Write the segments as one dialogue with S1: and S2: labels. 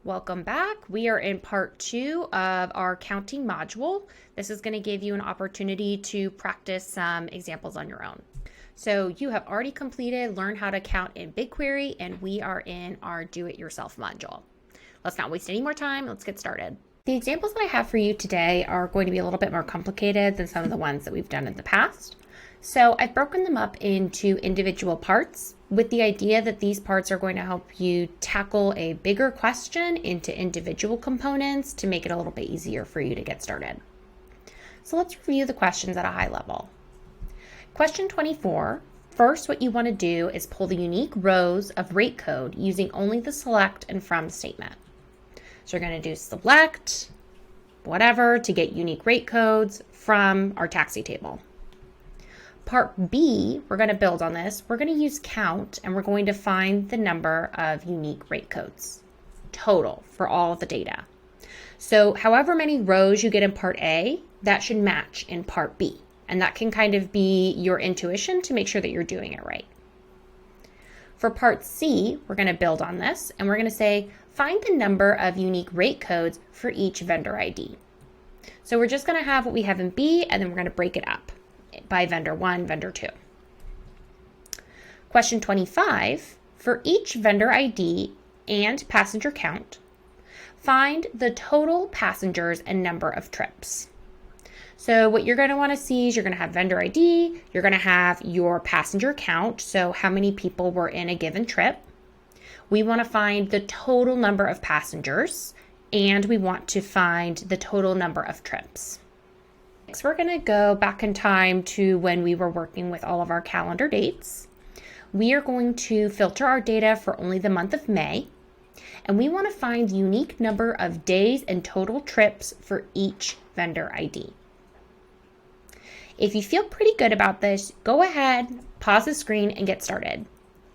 S1: Welcome back. We are in part 2 of our counting module. This is going to give you an opportunity to practice some examples on your own. So you have already completed Learn How to Count in BigQuery, and we are in our Do-It-Yourself module. Let's not waste any more time. Let's get started. The examples that I have for you today are going to be a little bit more complicated than some of the ones that we've done in the past. So I've broken them up into individual parts with the idea that these parts are going to help you tackle a bigger question into individual components to make it a little bit easier for you to get started. So let's review the questions at a high level. Question 24, first what you want to do is pull the unique rows of rate code using only the select and from statement. So we're going to do select, whatever, to get unique rate codes from our taxi table. Part B, we're going to build on this. We're going to use count, and we're going to find the number of unique rate codes total for all of the data. So however many rows you get in part A, that should match in part B. And that can kind of be your intuition to make sure that you're doing it right. For part C, we're going to build on this, and we're going to say, find the number of unique rate codes for each vendor ID. So we're just going to have what we have in B, and then we're going to break it up by vendor 1, vendor 2. Question 25, for each vendor ID and passenger count, find the total passengers and number of trips. So what you're going to want to see is you're going to have vendor ID, you're going to have your passenger count, so how many people were in a given trip. We want to find the total number of passengers, and we want to find the total number of trips. Next, we're going to go back in time to when we were working with all of our calendar dates. We are going to filter our data for only the month of May, and we want to find the unique number of days and total trips for each vendor ID. If you feel pretty good about this, go ahead, pause the screen, and get started.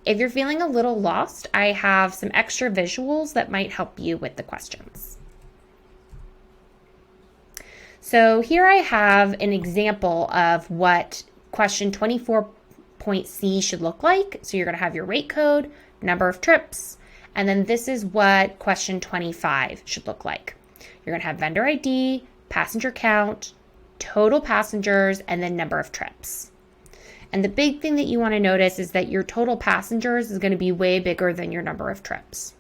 S1: If you're feeling a little lost, I have some extra visuals that might help you with the questions. So here I have an example of what question 24.C should look like. So you're going to have your rate code, number of trips, and then this is what question 25 should look like. You're going to have vendor ID, passenger count, total passengers, and then number of trips. And the big thing that you want to notice is that your total passengers is going to be way bigger than your number of trips.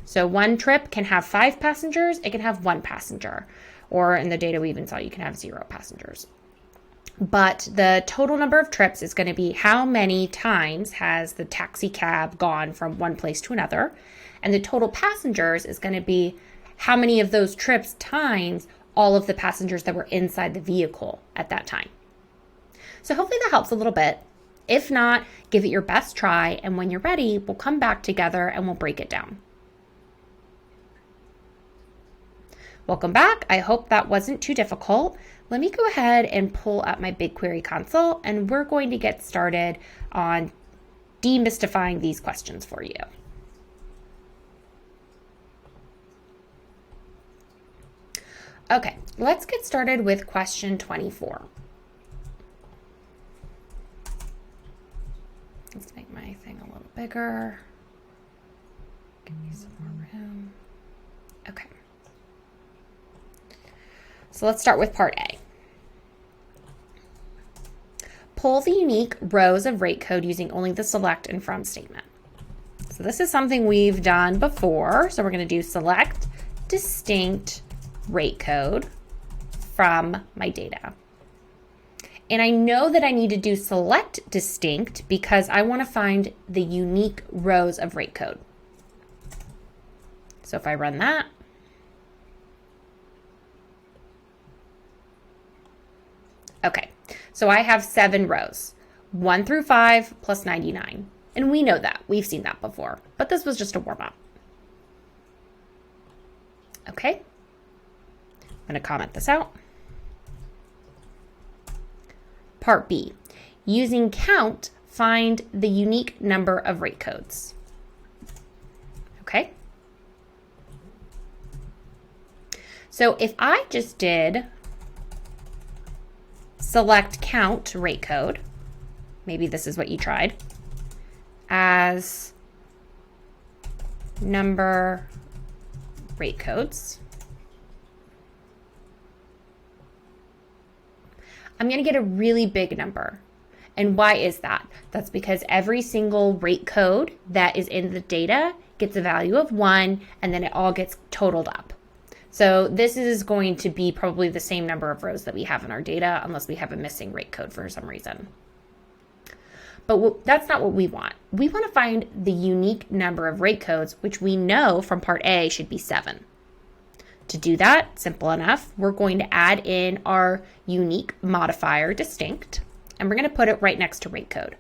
S1: So one trip can have 5 passengers, it can have 1 passenger. Or in the data we even saw, you can have 0 passengers. But the total number of trips is going to be how many times has the taxi cab gone from one place to another. And the total passengers is going to be how many of those trips times all of the passengers that were inside the vehicle at that time. So hopefully that helps a little bit. If not, give it your best try. And when you're ready, we'll come back together and we'll break it down. Welcome back. I hope that wasn't too difficult. Let me go ahead and pull up my BigQuery console, and we're going to get started on demystifying these questions for you. Okay, let's get started with question 24. Let's make my thing a little bigger. Give me some more room. Okay. So let's start with part A. Pull the unique rows of rate code using only the select and from statement. So this is something we've done before. So we're going to do select distinct rate code from my data. And I know that I need to do select distinct because I want to find the unique rows of rate code. So if I run that, okay, so I have 7 rows, 1 through 5 plus 99. And we know that, we've seen that before, but this was just a warm up. Okay, I'm gonna comment this out. Part B, using count, find the unique number of rate codes. Okay. So if I just did select count rate code, maybe this is what you tried, as number rate codes, I'm going to get a really big number. And why is that? That's because every single rate code that is in the data gets a value of 1, and then it all gets totaled up. So this is going to be probably the same number of rows that we have in our data, unless we have a missing rate code for some reason. But that's not what we want. We want to find the unique number of rate codes, which we know from part A should be 7. To do that, simple enough, we're going to add in our unique modifier distinct, and we're going to put it right next to rate code.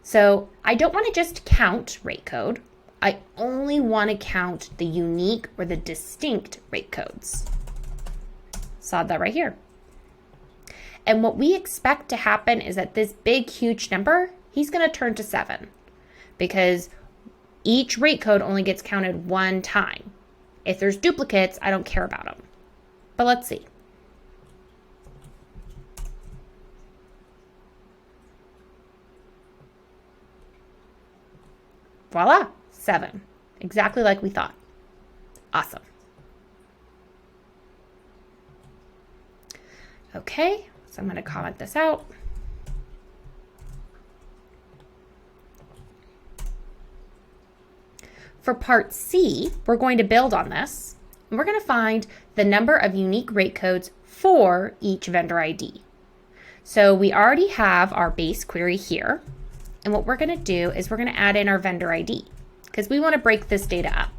S1: So I don't want to just count rate code. I only want to count the unique or the distinct rate codes. Saw that right here. And what we expect to happen is that this big, huge number, he's going to turn to 7 because each rate code only gets counted 1 time. If there's duplicates, I don't care about them. But let's see. Voila, 7. Exactly like we thought. Awesome. Okay, so I'm going to comment this out. For part C, we're going to build on this, and we're going to find the number of unique rate codes for each vendor ID. So we already have our base query here, and what we're going to do is we're going to add in our vendor ID because we want to break this data up.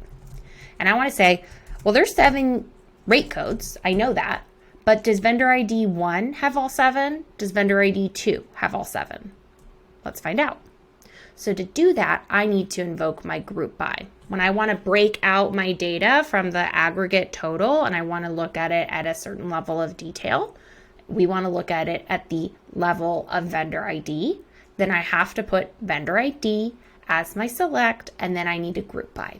S1: And I want to say, well, there's 7 rate codes. I know that, but does vendor ID 1 have all 7? Does vendor ID 2 have all 7? Let's find out. So to do that, I need to invoke my group by. When I want to break out my data from the aggregate total and I want to look at it at a certain level of detail, we want to look at it at the level of vendor ID. Then I have to put vendor ID as my select, and then I need to group by.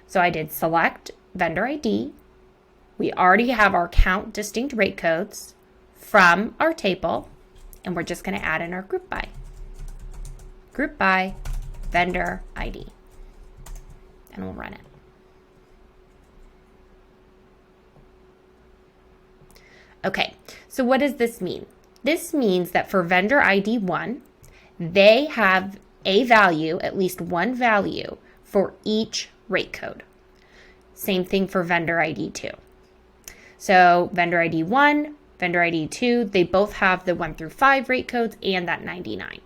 S1: So I did select vendor ID. We already have our count distinct rate codes from our table, and we're just going to add in our group by. Group by vendor ID, and we'll run it. Okay, so what does this mean? This means that for vendor ID 1, they have a value, at least one value, for each rate code. Same thing for vendor ID 2. So vendor ID 1, vendor ID 2, they both have the 1 through 5 rate codes and that 99.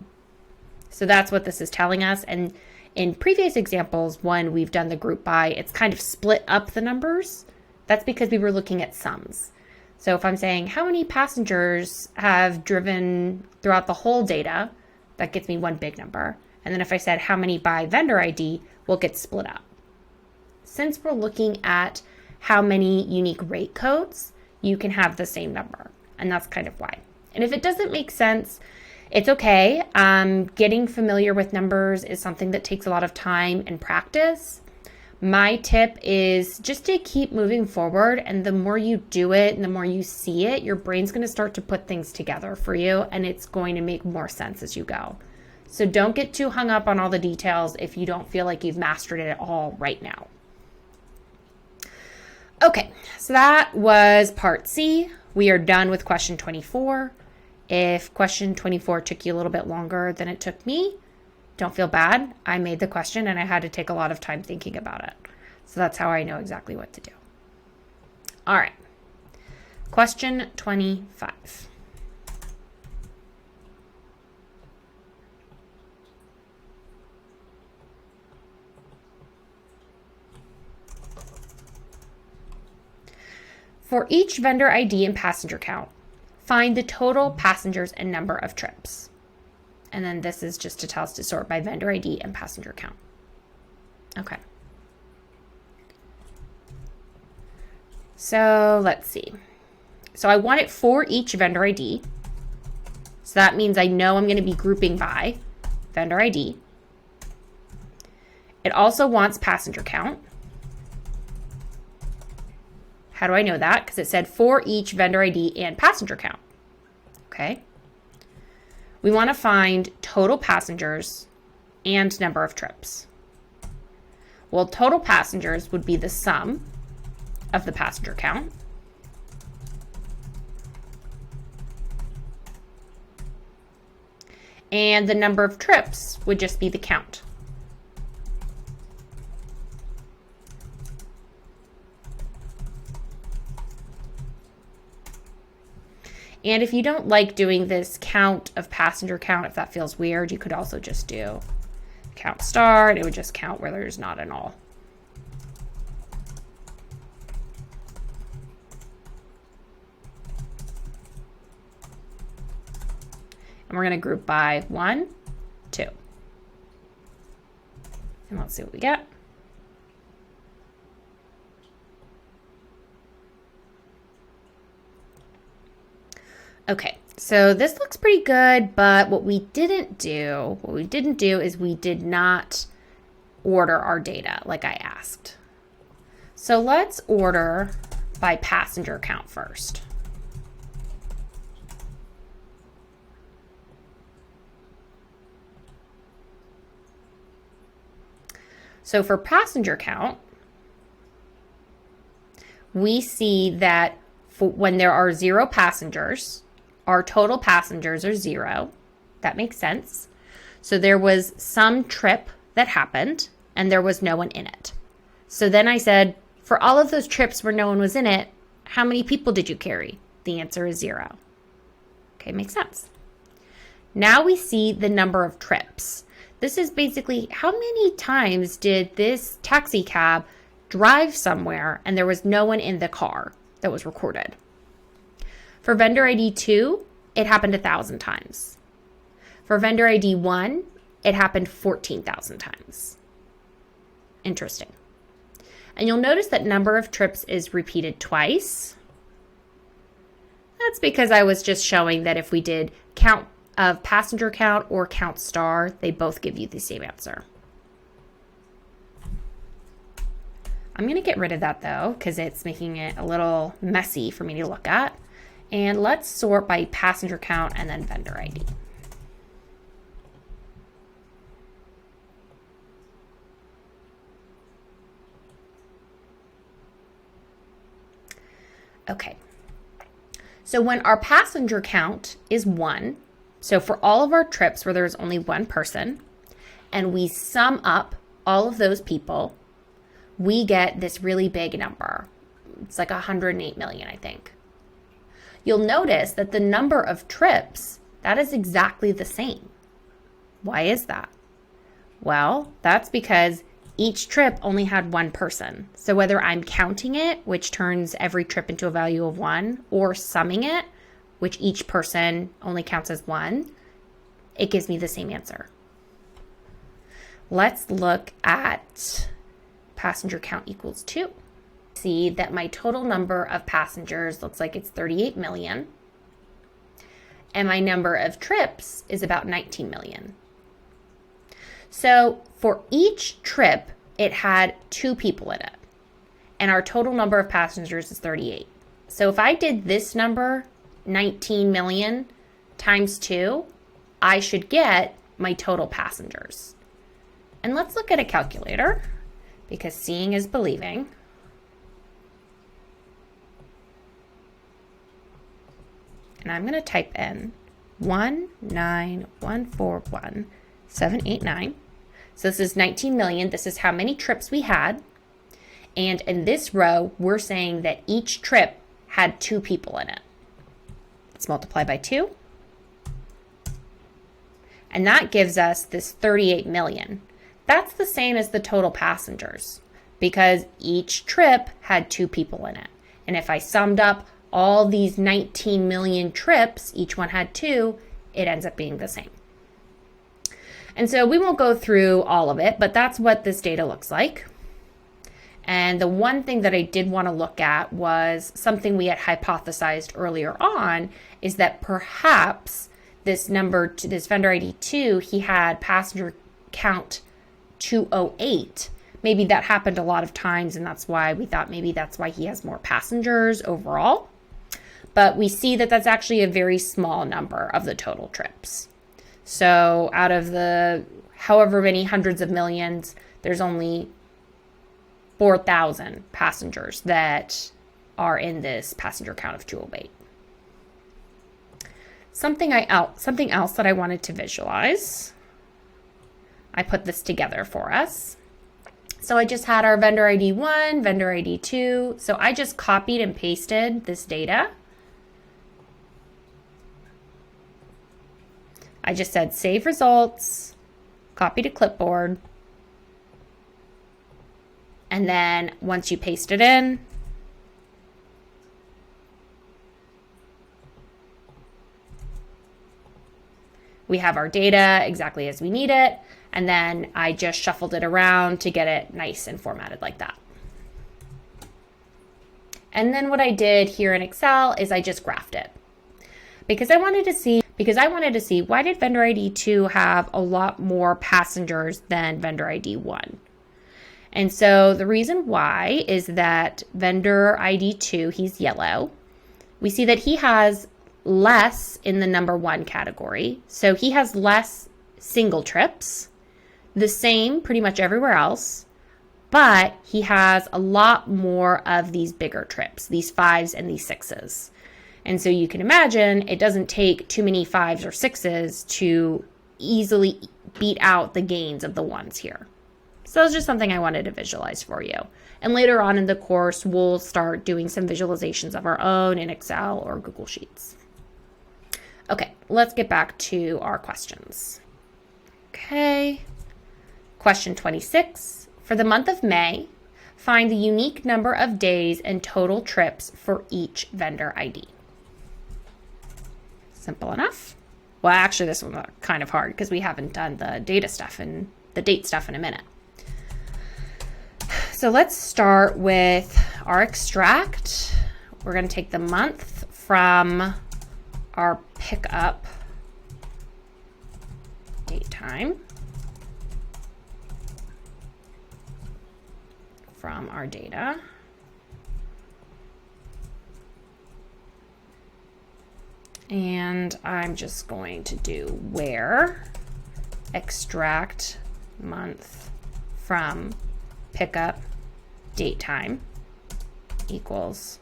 S1: So that's what this is telling us. And in previous examples, when we've done the group by, it's kind of split up the numbers. That's because we were looking at sums. So if I'm saying how many passengers have driven throughout the whole data, that gets me one big number. And then if I said how many by vendor ID, will get split up. Since we're looking at how many unique rate codes, you can have the same number. And that's kind of why. And if it doesn't make sense, it's okay. Getting familiar with numbers is something that takes a lot of time and practice. My tip is just to keep moving forward, and the more you do it and the more you see it, your brain's going to start to put things together for you, and it's going to make more sense as you go. So don't get too hung up on all the details if you don't feel like you've mastered it all right now. Okay, so that was part C. We are done with question 24. If question 24 took you a little bit longer than it took me, don't feel bad. I made the question and I had to take a lot of time thinking about it. So that's how I know exactly what to do. All right. Question 25. For each vendor ID and passenger count, find the total passengers and number of trips. And then this is just to tell us to sort by vendor ID and passenger count. Okay. So let's see. So I want it for each vendor ID. So that means I know I'm going to be grouping by vendor ID. It also wants passenger count. How do I know that? Because it said for each vendor ID and passenger count. Okay. We want to find total passengers and number of trips. Well, total passengers would be the sum of the passenger count. And the number of trips would just be the count. And if you don't like doing this count of passenger count, if that feels weird, you could also just do count star, and it would just count where there's not an all. And we're going to group by 1, 2. And let's see what we get. Okay, so this looks pretty good, but what we didn't do is we did not order our data like I asked. So let's order by passenger count first. So for passenger count, we see that when there are 0 passengers, our total passengers are 0. That makes sense. So there was some trip that happened and there was no one in it. So then I said, for all of those trips where no one was in it, how many people did you carry? The answer is 0. Okay, makes sense. Now we see the number of trips. This is basically how many times did this taxi cab drive somewhere and there was no one in the car that was recorded. For vendor ID 2, it happened 1,000 times. For vendor ID 1, it happened 14,000 times. Interesting. And you'll notice that number of trips is repeated twice. That's because I was just showing that if we did count of passenger count or count star, they both give you the same answer. I'm going to get rid of that though, because it's making it a little messy for me to look at. And let's sort by passenger count and then vendor ID. Okay. So when our passenger count is 1, so for all of our trips where there's only 1 person, and we sum up all of those people, we get this really big number. It's like 108 million, I think. You'll notice that the number of trips, that is exactly the same. Why is that? Well, that's because each trip only had 1 person. So whether I'm counting it, which turns every trip into a value of 1, or summing it, which each person only counts as 1, it gives me the same answer. Let's look at passenger count equals 2. See that my total number of passengers looks like it's 38 million. And my number of trips is about 19 million. So for each trip, it had 2 people in it. And our total number of passengers is 38. So if I did this number, 19 million times 2, I should get my total passengers. And let's look at a calculator, because seeing is believing. And I'm going to type in 19141,789. So this is 19 million. This is how many trips we had. And in this row, we're saying that each trip had 2 people in it. Let's multiply by 2. And that gives us this 38 million. That's the same as the total passengers because each trip had 2 people in it. And if I summed up all these 19 million trips, each one had 2, it ends up being the same. And so we won't go through all of it, but that's what this data looks like. And the one thing that I did want to look at was something we had hypothesized earlier on, is that perhaps this number, this vendor ID 2, he had passenger count 208. Maybe that happened a lot of times, and that's why we thought maybe that's why he has more passengers overall. But we see that that's actually a very small number of the total trips. So out of the however many hundreds of millions, there's only 4,000 passengers that are in this passenger count of 208. Something else that I wanted to visualize. I put this together for us. So I just had our vendor ID 1, vendor ID 2. So I just copied and pasted this data. I just said save results, copy to clipboard. And then once you paste it in, we have our data exactly as we need it. And then I just shuffled it around to get it nice and formatted like that. And then what I did here in Excel is I just graphed it because I wanted to see why did vendor ID 2 have a lot more passengers than vendor ID 1? And so the reason why is that vendor ID 2, he's yellow. We see that he has less in the number 1 category. So he has less single trips, the same pretty much everywhere else, but he has a lot more of these bigger trips, these 5s and these 6s. And so you can imagine it doesn't take too many 5s or 6s to easily beat out the gains of the 1s here. So that's just something I wanted to visualize for you. And later on in the course, we'll start doing some visualizations of our own in Excel or Google Sheets. Okay, let's get back to our questions. Okay, question 26. For the month of May, find the unique number of days and total trips for each vendor ID. Simple enough. Well, actually, this one's kind of hard because we haven't done the data stuff and the date stuff in a minute. So let's start with our extract. We're going to take the month from our pickup date time from our data. And I'm just going to do where extract month from pickup date time equals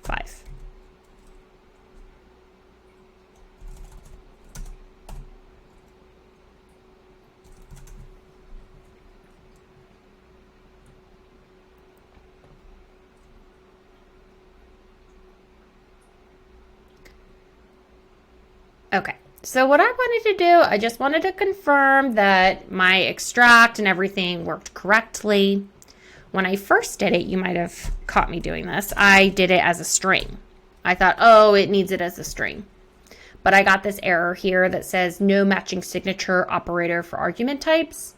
S1: 5. Okay, so what I wanted to do, I just wanted to confirm that my extract and everything worked correctly. When I first did it, you might have caught me doing this. I did it as a string. I thought, oh, it needs it as a string. But I got this error here that says no matching signature operator for argument types.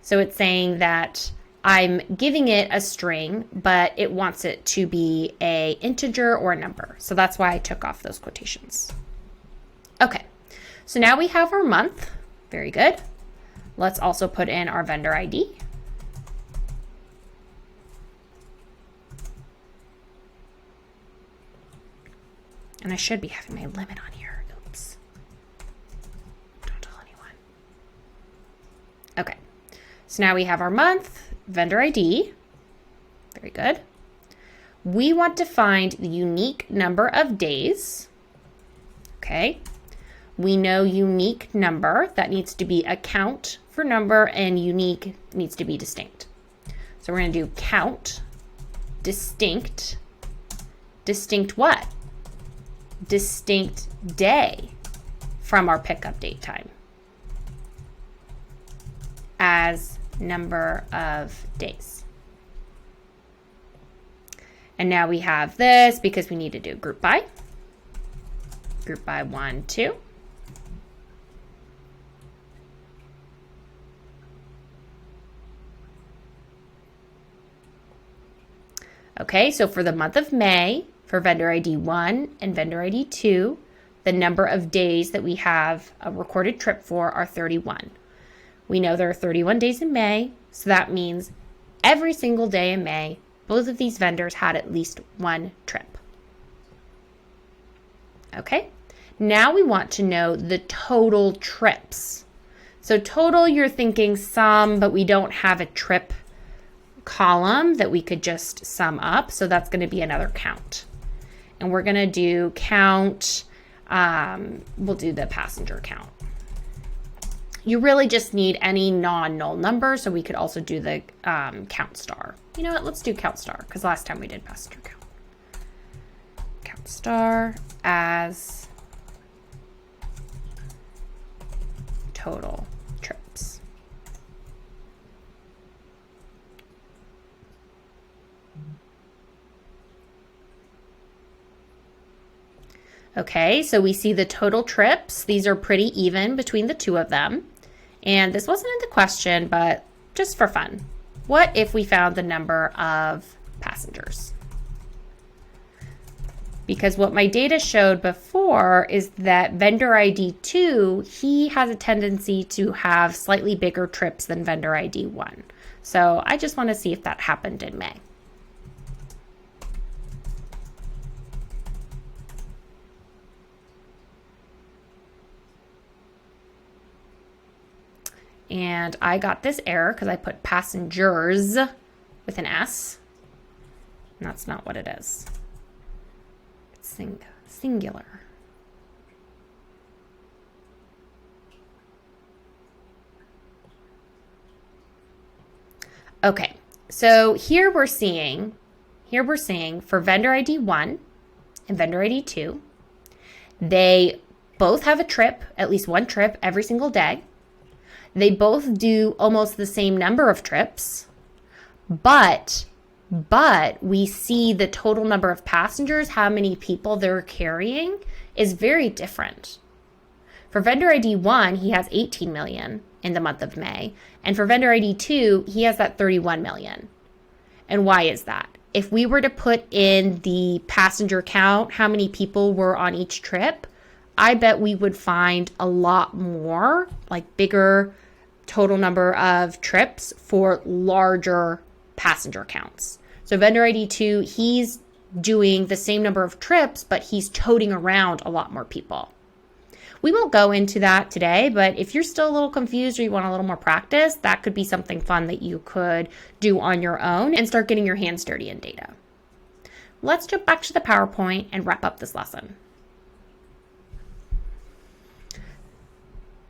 S1: So it's saying that I'm giving it a string, but it wants it to be an integer or a number. So that's why I took off those quotations. Okay, so now we have our month. Very good. Let's also put in our vendor ID. And I should be having my limit on here. Oops. Don't tell anyone. Okay, so now we have our month, vendor ID. Very good. We want to find the unique number of days. Okay. We know unique number, that needs to be a count for number, and unique needs to be distinct. So we're going to do count, distinct. Distinct what? Distinct day from our pickup date time as number of days. And now we have this because we need to do group by. Group by 1, 2. Okay, so for the month of May, for vendor ID 1 and vendor ID 2, the number of days that we have a recorded trip for are 31. We know there are 31 days in May, so that means every single day in May, both of these vendors had at least one trip. Okay, now we want to know the total trips. So total, you're thinking some, but we don't have a trip column that we could just sum up. So that's going to be another count. And we're going to do count, we'll do the passenger count. You really just need any non-null number, so we could also do the count star. You know what, let's do count star, because last time we did passenger count. Count star as total trips. Okay, so we see the total trips. These are pretty even between the two of them. And this wasn't in the question, but just for fun. What if we found the number of passengers? Because what my data showed before is that vendor ID 2, he has a tendency to have slightly bigger trips than vendor ID 1. So I just want to see if that happened in May. And I got this error because I put passengers with an S. And that's not what it is. It's singular. Okay, so here we're seeing for vendor ID 1 and vendor ID 2, they both have a trip, at least one trip every single day. They both do almost the same number of trips, but we see the total number of passengers, how many people they're carrying, is very different. For vendor ID 1, he has 18 million in the month of May, and for vendor ID 2, he has that 31 million. And why is that? If we were to put in the passenger count, how many people were on each trip, I bet we would find a lot more, like bigger total number of trips for larger passenger counts. So vendor ID 2, he's doing the same number of trips, but he's toting around a lot more people. We won't go into that today, but if you're still a little confused or you want a little more practice, that could be something fun that you could do on your own and start getting your hands dirty in data. Let's jump back to the PowerPoint and wrap up this lesson.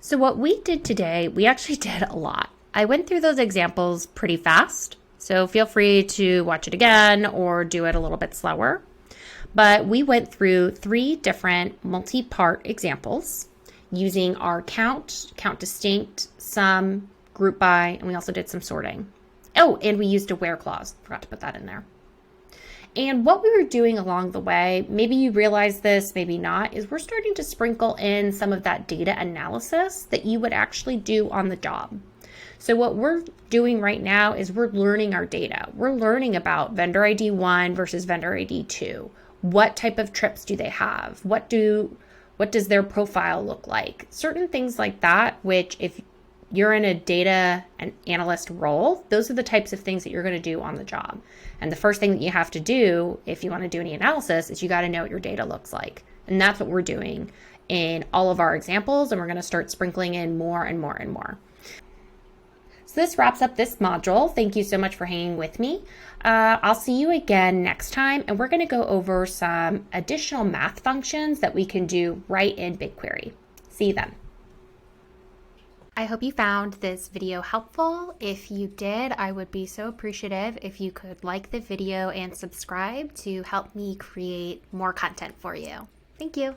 S1: So what we did today, we actually did a lot. I went through those examples pretty fast, so feel free to watch it again or do it a little bit slower. But we went through 3 different multi-part examples using our count distinct, sum, group by, and we also did some sorting. Oh, and we used a where clause. Forgot to put that in there. And what we were doing along the way, maybe you realize this, maybe not, is we're starting to sprinkle in some of that data analysis that you would actually do on the job. So what we're doing right now is we're learning our data. We're learning about vendor ID 1 versus vendor ID 2. What type of trips do they have? What does their profile look like? Certain things like that, which if you're in a data and analyst role, those are the types of things that you're going to do on the job. And the first thing that you have to do if you want to do any analysis is you got to know what your data looks like. And that's what we're doing in all of our examples. And we're going to start sprinkling in more and more and more. So this wraps up this module. Thank you so much for hanging with me. I'll see you again next time. And we're going to go over some additional math functions that we can do right in BigQuery. See you then. I hope you found this video helpful. If you did, I would be so appreciative if you could like the video and subscribe to help me create more content for you. Thank you.